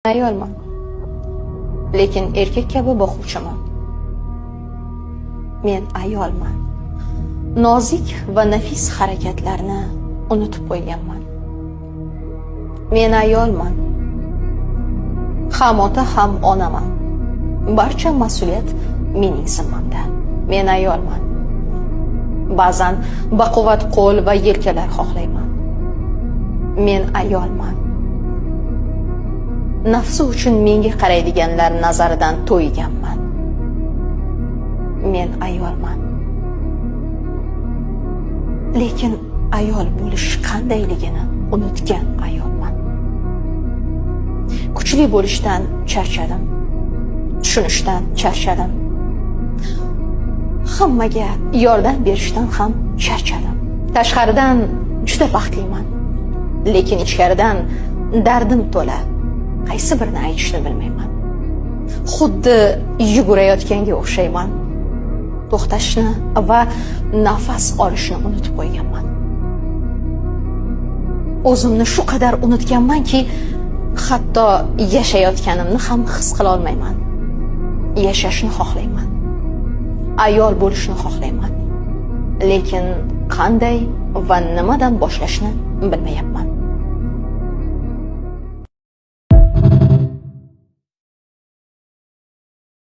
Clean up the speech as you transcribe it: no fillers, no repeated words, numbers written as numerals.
Ayolman, lekin erkak kabi boquvchiman. Men ayolman. Nozik va nafis harakatlarni unutib qo'yganman. Men ayolman. Ham ota, ham onaman. Barcha mas'uliyat mening zimmamda. Men ayolman. Ba'zan baquvvat qo'l va yelkalar xohlayman. Men ayolman. Nafsi uchun menga qaraydiganlar nazaridan to'yganman. Men ayolman. Lekin ayol bo'lish qandayligini unutgan ayolman. Kuchli bo'lishdan charchadim. Tushunishdan charchadim. Hammaga yordam berishdan ham charchadim. Tashqaridan juda baxtliman, lekin ichkaridan dardim to'la. Qaysi birini aytishni bilmayman. Xuddi yugurayotganga o'xshayman. To'xtashni va nafas olishni unutib qo'yganman. O'zimni shu qadar unutganmanki, hatto yashayotganimni ham his qila olmayman. Yashashni xohlayman. Ayol bo'lishni xohlayman. Lekin qanday va nimadan boshlashni bilmayapman.